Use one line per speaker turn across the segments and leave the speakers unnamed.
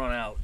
run out.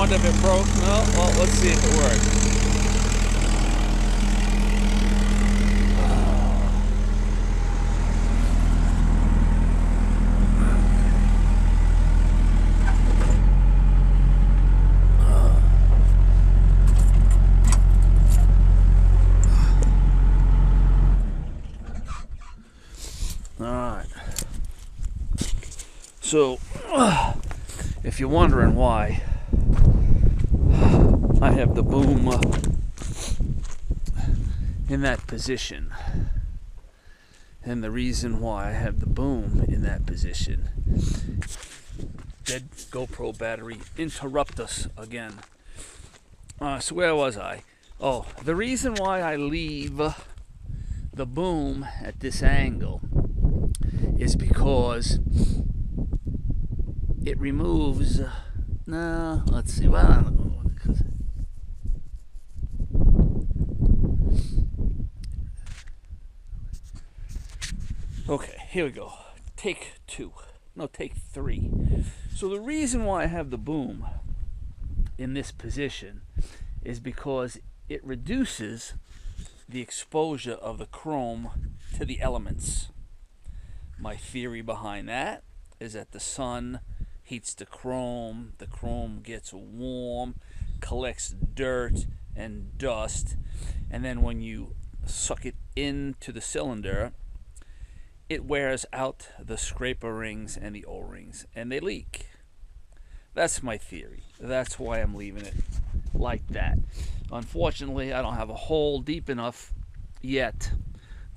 If it broke, no, well, let's see if it works. Alright. So, if you're wondering why I have the boom in that position, and the reason why I have the boom in that position, dead GoPro battery interrupt us again. So where was I? Oh, the reason why I leave the boom at this angle is because it removes, no, let's see, well, I don't know. Okay, here we go. Take two. No, take three. So the reason why I have the boom in this position is because it reduces the exposure of the chrome to the elements. My theory behind that is that the sun heats the chrome gets warm, collects dirt and dust, and then when you suck it into the cylinder, it wears out the scraper rings and the O-rings, and they leak. That's my theory. That's why I'm leaving it like that. Unfortunately, I don't have a hole deep enough yet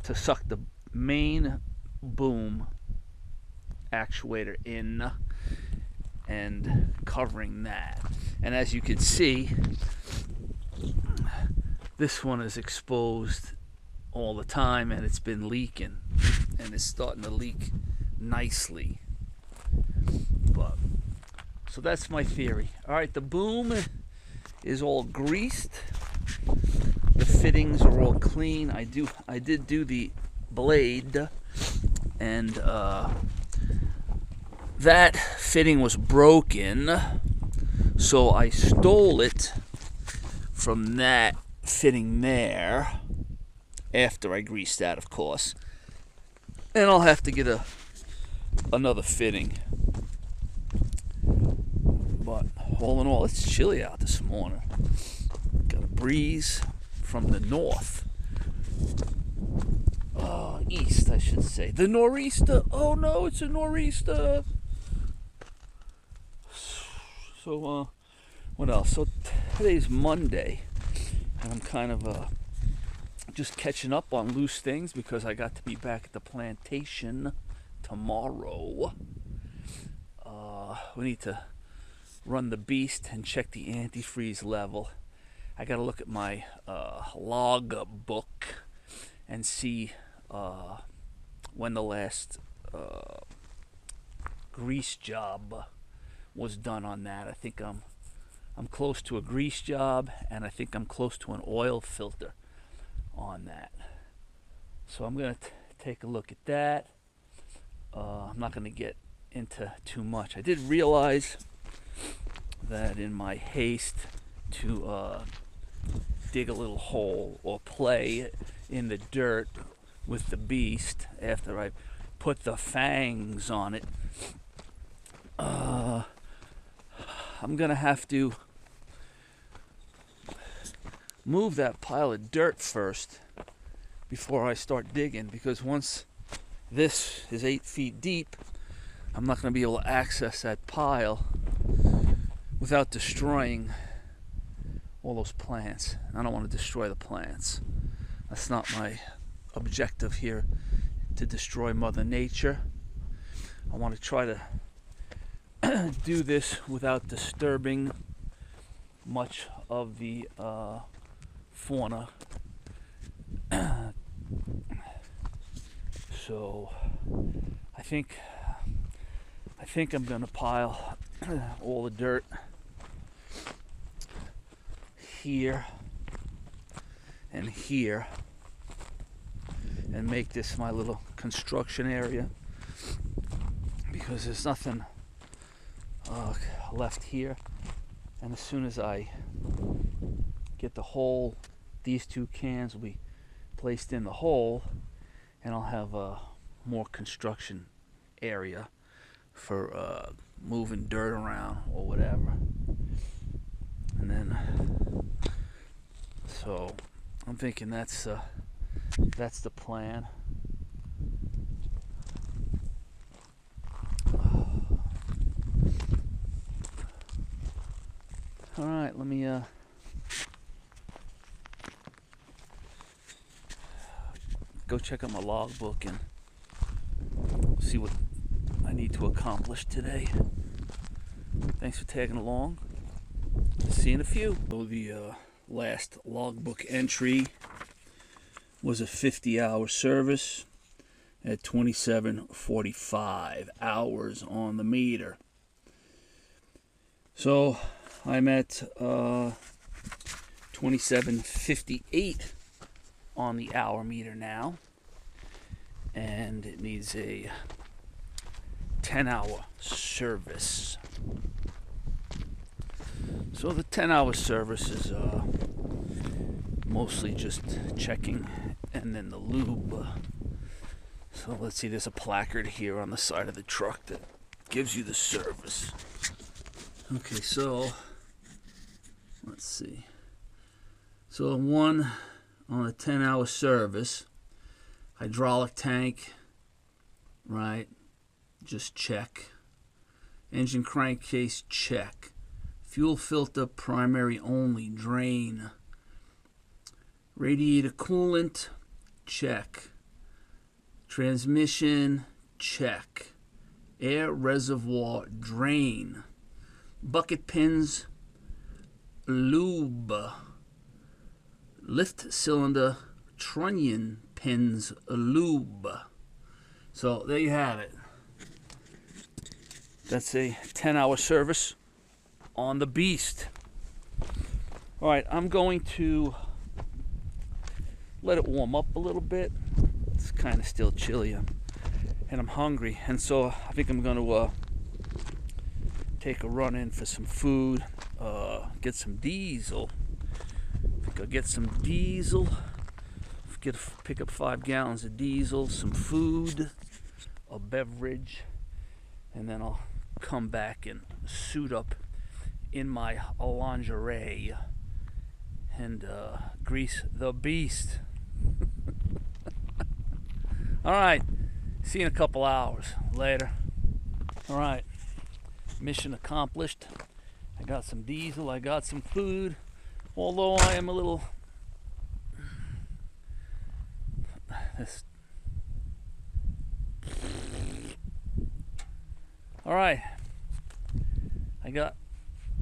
to suck the main boom actuator in and covering that. And as you can see, this one is exposed all the time, and it's been leaking, and it's starting to leak nicely. But so that's my theory. All right, the boom is all greased. The fittings are all clean. I did do the blade, and that fitting was broken, so I stole it from that fitting there after I greased that, of course. And I'll have to get another fitting. But all in all, it's chilly out this morning. Got a breeze from the north. East, I should say. The nor'easter. Oh no, it's a nor'easter. So, what else? So today's Monday, and I'm kind of just catching up on loose things because I got to be back at the plantation tomorrow. We need to run the beast and check the antifreeze level. I got to look at my log book and see when the last grease job was done on that. I think I'm close to a grease job, and I think I'm close to an oil filter on that. So I'm going to take a look at that. I'm not going to get into too much. I did realize that in my haste to dig a little hole or play in the dirt with the beast after I put the fangs on it, I'm gonna have to move that pile of dirt first before I start digging, because once this is 8 feet deep, I'm not going to be able to access that pile without destroying all those plants. I don't want to destroy the plants. That's not my objective here, to destroy Mother Nature. I want to try to do this without disturbing much of the fauna. So I think I'm going to pile all the dirt here and here and make this my little construction area, because there's nothing left here. And as soon as I get the hole, these 2 cans will be placed in the hole, and I'll have a more construction area for moving dirt around or whatever. And then, so I'm thinking that's the plan. All right, let me go check out my logbook and see what I need to accomplish today. Thanks for tagging along. See you in a few. So the last logbook entry was a 50-hour service at 27:45 hours on the meter. So I'm at 27:58 on the hour meter now, and it needs a 10-hour service. So the 10-hour service is mostly just checking and then the lube. So let's see, there's a placard here on the side of the truck that gives you the service. Okay, so let's see. So one on a 10-hour service, hydraulic tank, right? Just check. Engine crankcase, check. Fuel filter, primary only, drain. Radiator coolant, check. Transmission, check. Air reservoir, drain. Bucket pins, lube. Lift cylinder, trunnion pins, lube. So there you have it. That's a 10-hour service on the beast. All right, I'm going to let it warm up a little bit. It's kind of still chilly, and I'm hungry, and so I think I'm going to take a run in for some food, get some diesel. I think I'll get some diesel, pick up 5 gallons of diesel, some food, a beverage, and then I'll come back and suit up in my lingerie and grease the beast. All right, see you in a couple hours later. All right, mission accomplished. I got some diesel, I got some food, although I am a little all right, I got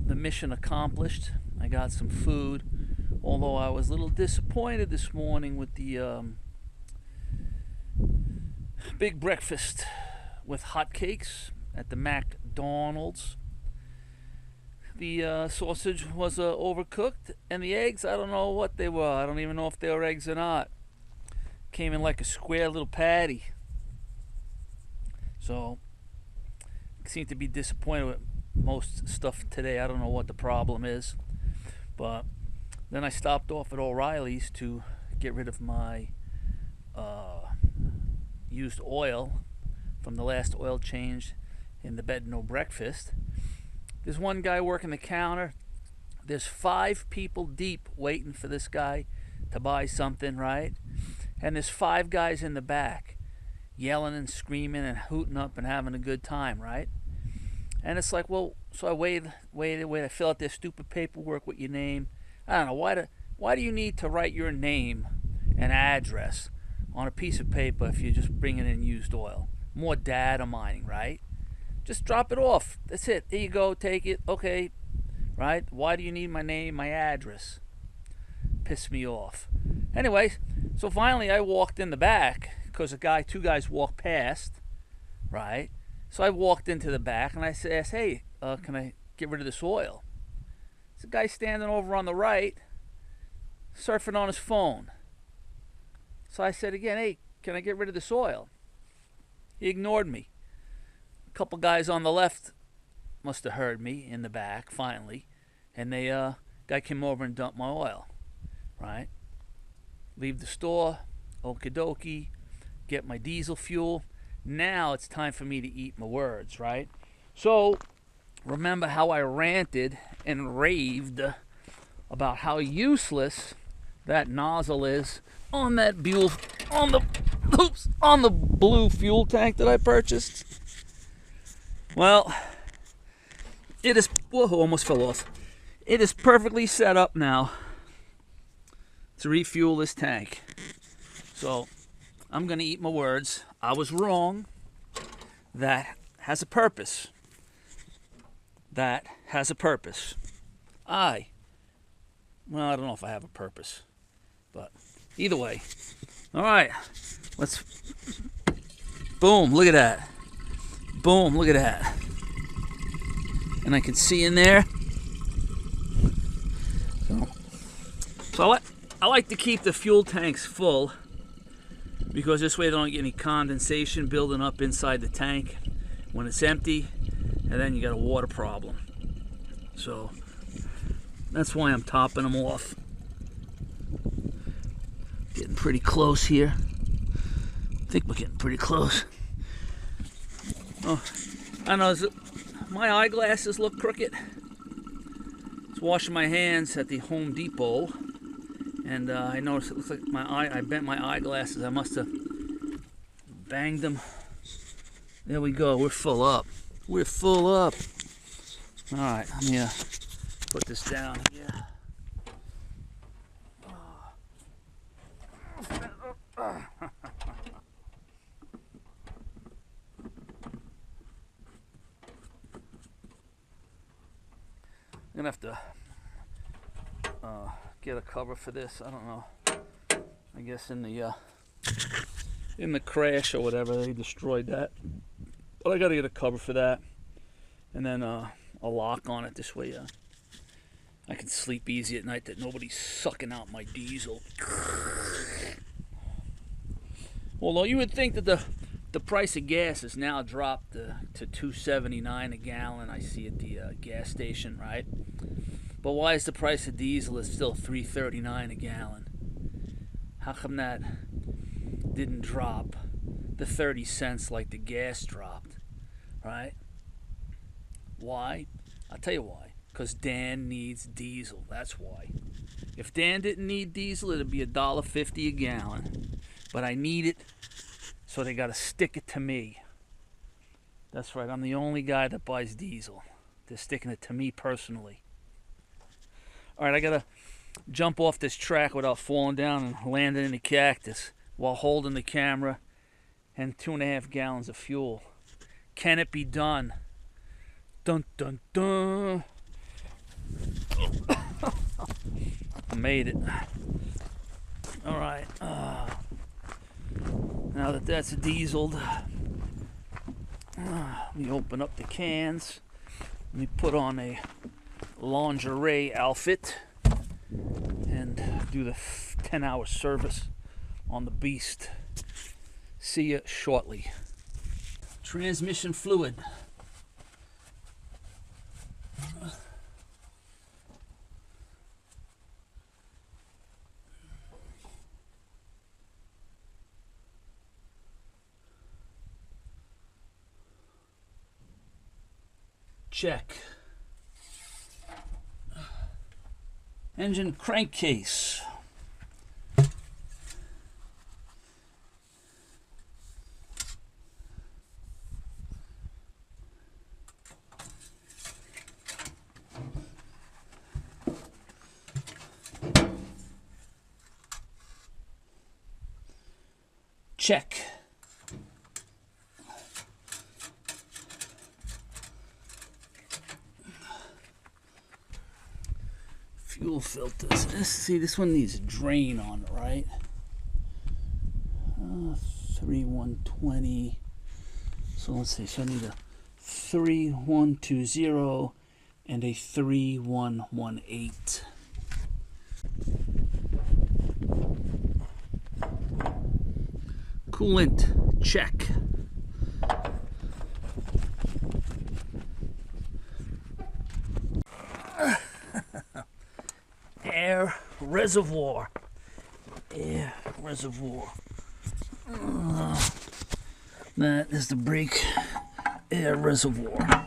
the mission accomplished. I got some food, although I was a little disappointed this morning with the big breakfast with hotcakes at the McDonald's. The sausage was overcooked, and the eggs, I don't know what they were. I don't even know if they were eggs or not. Came in like a square little patty. So seem to be disappointed with most stuff today. I don't know what the problem is, but then I stopped off at O'Reilly's to get rid of my used oil from the last oil change in the bed no breakfast. There's one guy working the counter. There's 5 people deep waiting for this guy to buy something, right? And there's 5 guys in the back yelling and screaming and hooting up and having a good time, right? And it's like, well, so I waited, I fill out their stupid paperwork with your name. I don't know, why do you need to write your name and address on a piece of paper if you're just bringing in used oil? More data mining, right? Just drop it off. That's it. There you go, take it. Okay, right? Why do you need my name, my address? Piss me off. Anyways, so finally I walked in the back because 2 guys walked past, right? So I walked into the back and I asked, hey, can I get rid of this oil? There's a guy standing over on the right, surfing on his phone. So I said again, hey, can I get rid of this oil? He ignored me. A couple guys on the left must have heard me in the back finally, and guy came over and dumped my oil, right? Leave the store, okie dokie, get my diesel fuel. Now it's time for me to eat my words, right? So remember how I ranted and raved about how useless that nozzle is on that on the blue fuel tank that I purchased? Well, it is, whoa, almost fell off. It is perfectly set up now to refuel this tank. So I'm going to eat my words. I was wrong. That has a purpose. That has a purpose. Well, I don't know if I have a purpose, but either way. All right, let's, boom, look at that. Boom, look at that. And I can see in there. So I like to keep the fuel tanks full because this way they don't get any condensation building up inside the tank when it's empty, and then you got a water problem. So that's why I'm topping them off. Getting pretty close here. I think we're getting pretty close. Oh, I know, my eyeglasses look crooked. I was washing my hands at the Home Depot, and I noticed it looks like I bent my eyeglasses. I must have banged them There we go. We're full up. We're full up. All right, let me put this down here. I'm gonna have to get a cover for this. I don't know. I guess in the crash or whatever they destroyed that. But I gotta get a cover for that, and then a lock on it. This way, I can sleep easy at night. That nobody's sucking out my diesel. Although you would think that the price of gas has now dropped to $2.79 a gallon. I see at the gas station, right? But why is the price of diesel is still $3.39 a gallon? How come that didn't drop the 30 cents like the gas dropped, right? Why? I'll tell you why. Because Dan needs diesel. That's why. If Dan didn't need diesel, it'd be $1.50 a gallon. But I need it, so they got to stick it to me. That's right. I'm the only guy that buys diesel. They're sticking it to me personally. All right, I got to jump off this track without falling down and landing in the cactus while holding the camera and 2.5 gallons of fuel. Can it be done? Dun, dun, dun. I made it. All right. Now that that's dieseled, let me open up the cans. Let me put on a lingerie outfit and do the 10-hour service on the beast. See you shortly. Transmission fluid. Check. Engine crankcase. Check. Fuel filters. Let's see, this one needs a drain on it, right? 3120. So let's see. So I need a 3120 and a 3118. Coolant, check. Air reservoir. Air reservoir. That is the brake air reservoir.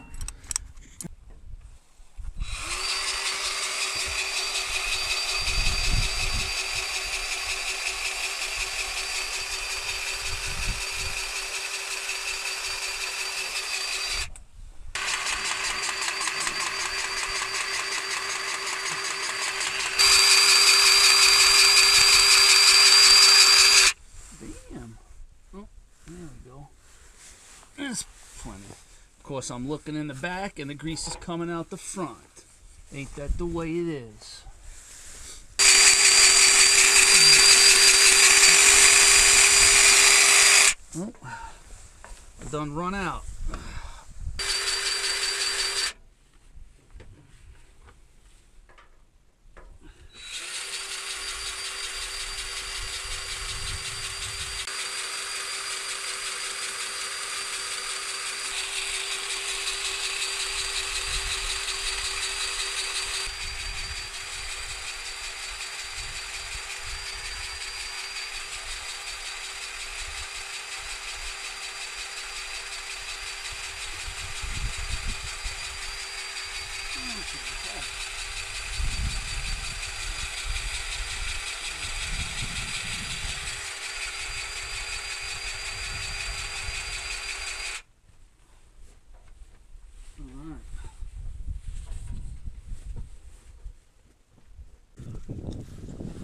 There's plenty. Of course, I'm looking in the back and the grease is coming out the front. Ain't that the way it is? Oh, I done run out.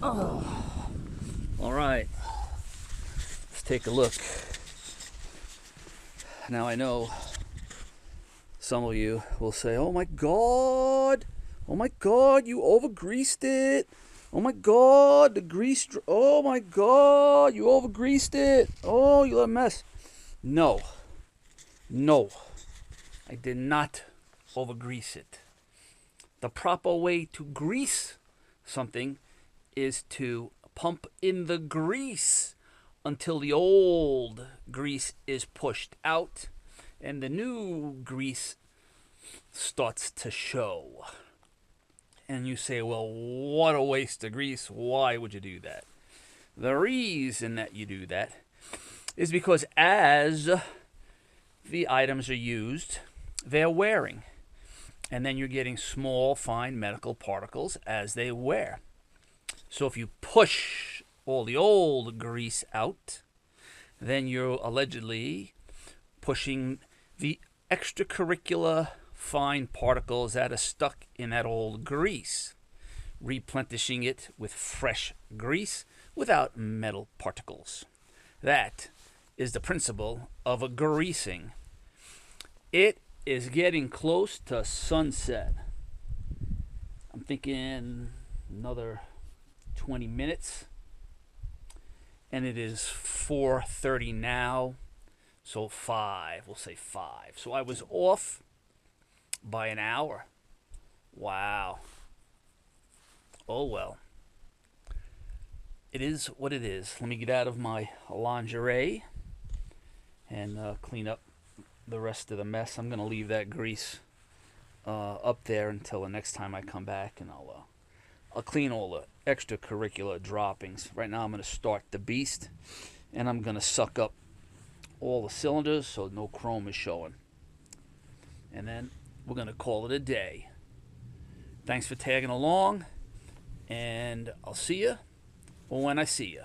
All right, let's take a look. Now I know some of you will say, oh my God, you over-greased it. Oh my God, the grease, oh my God, you over-greased it. Oh, you're a mess. No, I did not over-grease it. The proper way to grease something is to pump in the grease until the old grease is pushed out and the new grease starts to show. And you say, well, what a waste of grease. Why would you do that? The reason that you do that is because as the items are used, they're wearing. And then you're getting small, fine medical particles as they wear. So if you push all the old grease out, then you're allegedly pushing the extracurricular fine particles that are stuck in that old grease, replenishing it with fresh grease without metal particles. That is the principle of a greasing. It is getting close to sunset. I'm thinking another 20 minutes, and it is 4:30 now, so 5, we'll say 5. So I was off by an hour. Wow. Oh well. It is what it is. Let me get out of my lingerie and clean up the rest of the mess. I'm going to leave that grease up there until the next time I come back, and I'll clean all the extracurricular droppings. Right now I'm going to start the beast, and I'm going to suck up all the cylinders so no chrome is showing. And then we're going to call it a day. Thanks for tagging along, and I'll see you when I see you.